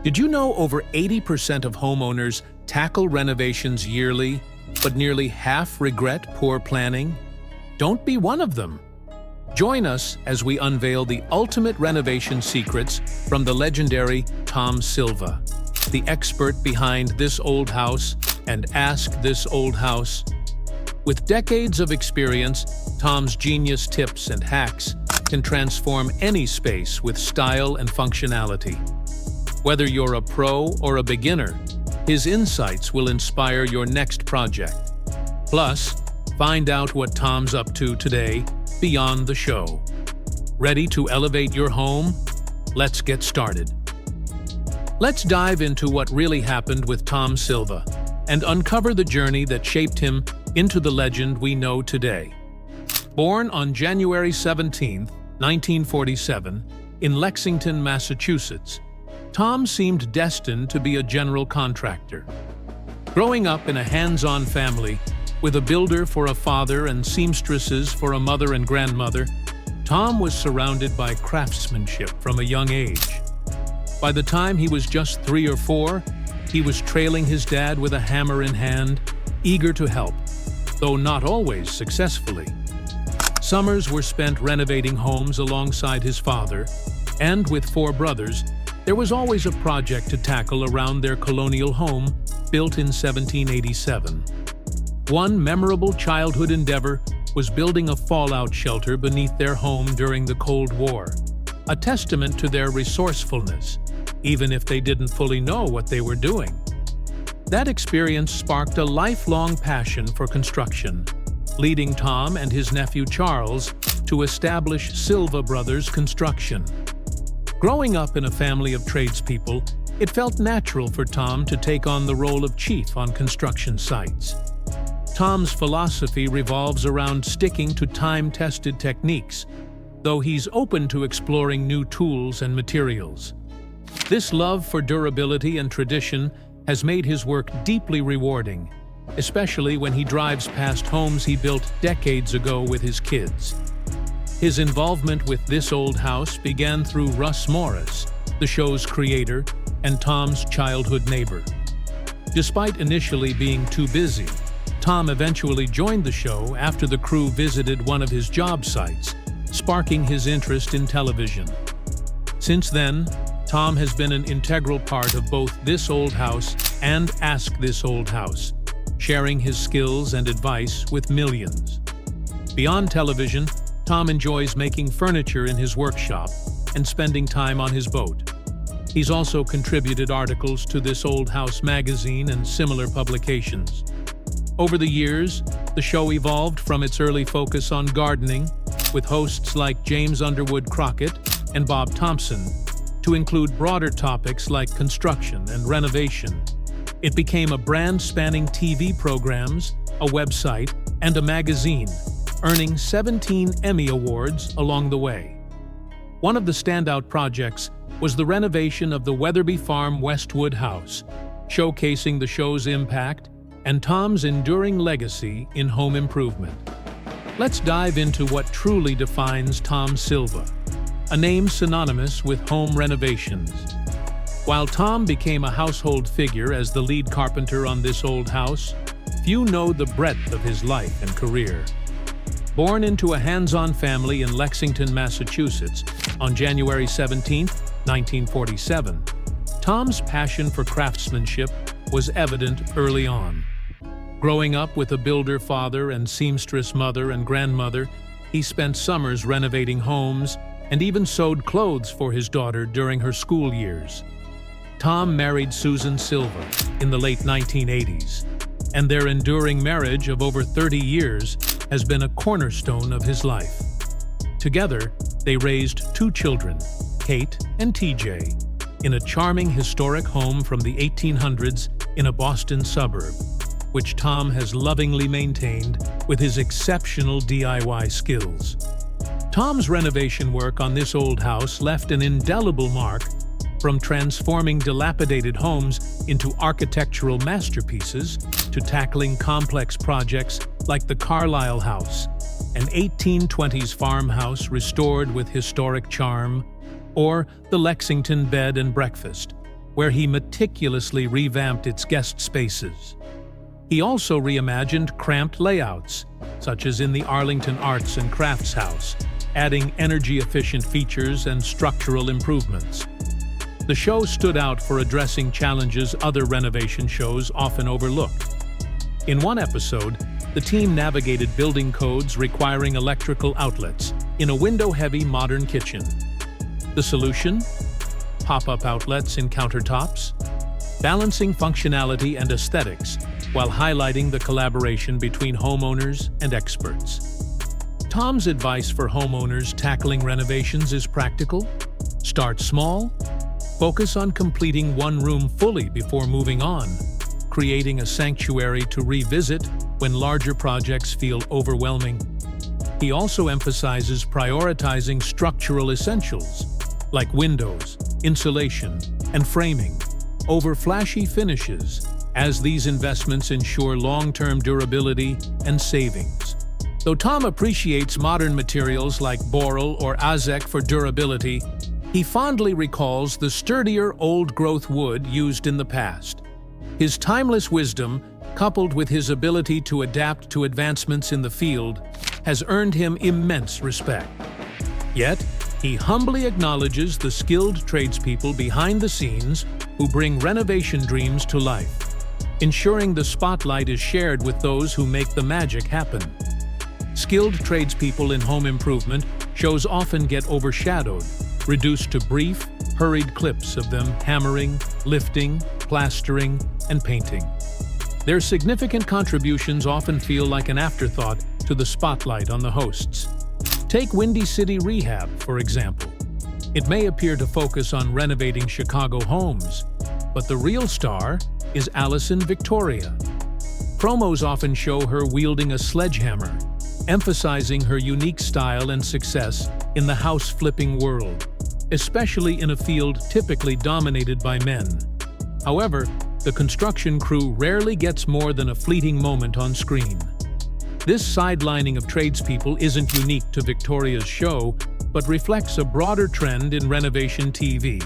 Did you know over 80% of homeowners tackle renovations yearly, but nearly half regret poor planning? Don't be one of them. Join us as we unveil the ultimate renovation secrets from the legendary Tom Silva, the expert behind This Old House and Ask This Old House. With decades of experience, Tom's genius tips and hacks can transform any space with style and functionality. Whether you're a pro or a beginner, his insights will inspire your next project. Plus, find out what Tom's up to today beyond the show. Ready to elevate your home? Let's get started. Let's dive into what really happened with Tom Silva and uncover the journey that shaped him into the legend we know today. Born on January 17, 1947, in Lexington, Massachusetts, Tom seemed destined to be a general contractor. Growing up in a hands-on family, with a builder for a father and seamstresses for a mother and grandmother, Tom was surrounded by craftsmanship from a young age. By the time he was just 3 or 4, he was trailing his dad with a hammer in hand, eager to help, though not always successfully. Summers were spent renovating homes alongside his father, and with 4 brothers, there was always a project to tackle around their colonial home, built in 1787. One memorable childhood endeavor was building a fallout shelter beneath their home during the Cold War, a testament to their resourcefulness, even if they didn't fully know what they were doing. That experience sparked a lifelong passion for construction, leading Tom and his nephew Charles to establish Silva Brothers Construction. Growing up in a family of tradespeople, it felt natural for Tom to take on the role of chief on construction sites. Tom's philosophy revolves around sticking to time-tested techniques, though he's open to exploring new tools and materials. This love for durability and tradition has made his work deeply rewarding, especially when he drives past homes he built decades ago with his kids. His involvement with This Old House began through Russ Morris, the show's creator and Tom's childhood neighbor. Despite initially being too busy, Tom eventually joined the show after the crew visited one of his job sites, sparking his interest in television. Since then, Tom has been an integral part of both This Old House and Ask This Old House, sharing his skills and advice with millions. Beyond television, Tom enjoys making furniture in his workshop and spending time on his boat. He's also contributed articles to This Old House magazine and similar publications. Over the years, the show evolved from its early focus on gardening, with hosts like James Underwood Crockett and Bob Thompson, to include broader topics like construction and renovation. It became a brand spanning TV programs, a website, and a magazine, earning 17 Emmy Awards along the way. One of the standout projects was the renovation of the Weatherby Farm Westwood House, showcasing the show's impact and Tom's enduring legacy in home improvement. Let's dive into what truly defines Tom Silva, a name synonymous with home renovations. While Tom became a household figure as the lead carpenter on This Old House, few know the breadth of his life and career. Born into a hands-on family in Lexington, Massachusetts, on January 17, 1947, Tom's passion for craftsmanship was evident early on. Growing up with a builder father and seamstress mother and grandmother, he spent summers renovating homes and even sewed clothes for his daughter during her school years. Tom married Susan Silva in the late 1980s, and their enduring marriage of over 30 years has been a cornerstone of his life. Together, they raised 2 children, Kate and TJ, in a charming historic home from the 1800s in a Boston suburb, which Tom has lovingly maintained with his exceptional DIY skills. Tom's renovation work on This Old House left an indelible mark, from transforming dilapidated homes into architectural masterpieces to tackling complex projects like the Carlisle House, an 1820s farmhouse restored with historic charm, or the Lexington Bed and Breakfast, where he meticulously revamped its guest spaces. He also reimagined cramped layouts, such as in the Arlington Arts and Crafts House, adding energy-efficient features and structural improvements. The show stood out for addressing challenges other renovation shows often overlooked. In one episode, the team navigated building codes requiring electrical outlets in a window-heavy modern kitchen. The solution? Pop-up outlets in countertops, balancing functionality and aesthetics while highlighting the collaboration between homeowners and experts. Tom's advice for homeowners tackling renovations is practical. Start small, focus on completing one room fully before moving on, creating a sanctuary to revisit when larger projects feel overwhelming. He also emphasizes prioritizing structural essentials like windows, insulation, and framing over flashy finishes, as these investments ensure long-term durability and savings. Though Tom appreciates modern materials like Boral or Azek for durability, he fondly recalls the sturdier old-growth wood used in the past. His timeless wisdom, coupled with his ability to adapt to advancements in the field, has earned him immense respect. Yet, he humbly acknowledges the skilled tradespeople behind the scenes who bring renovation dreams to life, ensuring the spotlight is shared with those who make the magic happen. Skilled tradespeople in home improvement shows often get overshadowed, reduced to brief, hurried clips of them hammering, lifting, plastering, and painting. Their significant contributions often feel like an afterthought to the spotlight on the hosts. Take Windy City Rehab, for example. It may appear to focus on renovating Chicago homes, but the real star is Allison Victoria. Promos often show her wielding a sledgehammer, emphasizing her unique style and success in the house-flipping world, especially in a field typically dominated by men. However, the construction crew rarely gets more than a fleeting moment on screen. This sidelining of tradespeople isn't unique to Victoria's show, but reflects a broader trend in renovation TV.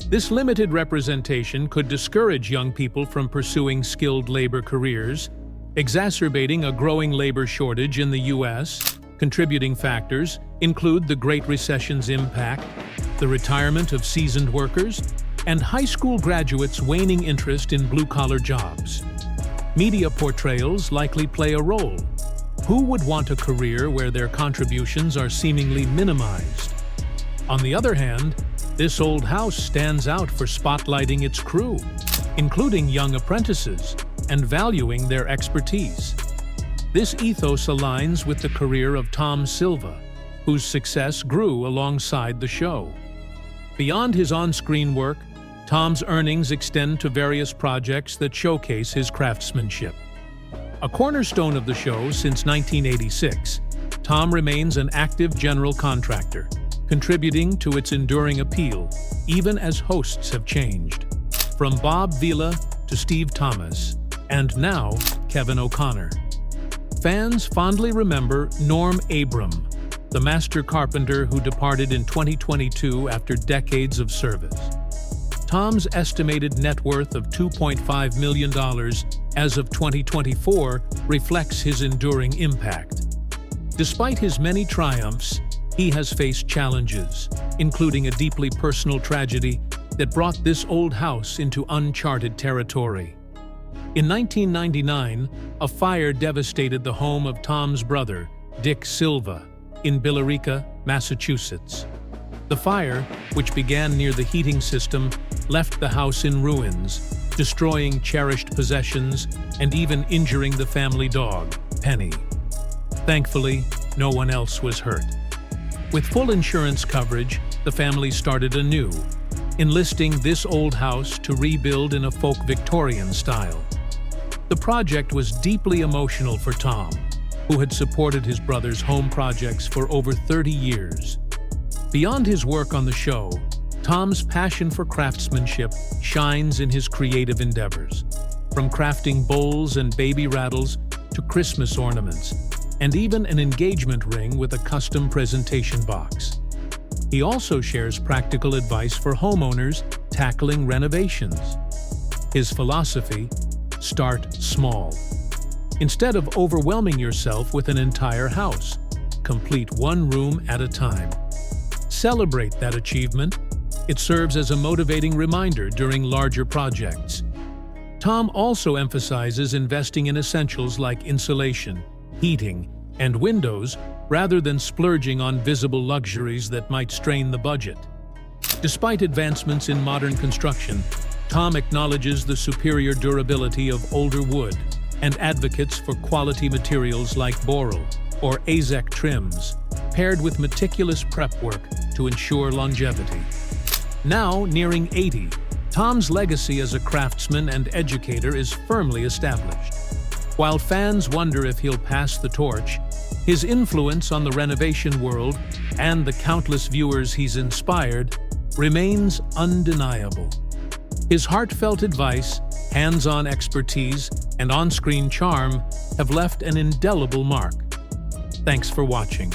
This limited representation could discourage young people from pursuing skilled labor careers, exacerbating a growing labor shortage in the U.S. Contributing factors include the Great Recession's impact, the retirement of seasoned workers, and high school graduates' waning interest in blue-collar jobs. Media portrayals likely play a role. Who would want a career where their contributions are seemingly minimized? On the other hand, this old house stands out for spotlighting its crew, including young apprentices, and valuing their expertise. This ethos aligns with the career of Tom Silva, whose success grew alongside the show. Beyond his on-screen work, Tom's earnings extend to various projects that showcase his craftsmanship. A cornerstone of the show since 1986, Tom remains an active general contractor, contributing to its enduring appeal, even as hosts have changed. From Bob Vila to Steve Thomas, and now Kevin O'Connor. Fans fondly remember Norm Abram, the master carpenter who departed in 2022 after decades of service. Tom's estimated net worth of $2.5 million as of 2024 reflects his enduring impact. Despite his many triumphs, he has faced challenges, including a deeply personal tragedy that brought this old house into uncharted territory. In 1999, a fire devastated the home of Tom's brother, Dick Silva, in Billerica, Massachusetts. The fire, which began near the heating system, left the house in ruins, destroying cherished possessions and even injuring the family dog, Penny. Thankfully, no one else was hurt. With full insurance coverage, the family started anew, enlisting this old house to rebuild in a folk Victorian style. The project was deeply emotional for Tom, who had supported his brother's home projects for over 30 years. Beyond his work on the show, Tom's passion for craftsmanship shines in his creative endeavors, from crafting bowls and baby rattles to Christmas ornaments, and even an engagement ring with a custom presentation box. He also shares practical advice for homeowners tackling renovations. His philosophy: start small. Instead of overwhelming yourself with an entire house, complete one room at a time. Celebrate that achievement. It serves as a motivating reminder during larger projects. Tom also emphasizes investing in essentials like insulation, heating, and windows rather than splurging on visible luxuries that might strain the budget. Despite advancements in modern construction, Tom acknowledges the superior durability of older wood and advocates for quality materials like boral or AZEK trims, paired with meticulous prep work to ensure longevity. Now nearing 80, Tom's legacy as a craftsman and educator is firmly established. While fans wonder if he'll pass the torch, his influence on the renovation world and the countless viewers he's inspired remains undeniable. His heartfelt advice, hands-on expertise, and on-screen charm have left an indelible mark. Thanks for watching.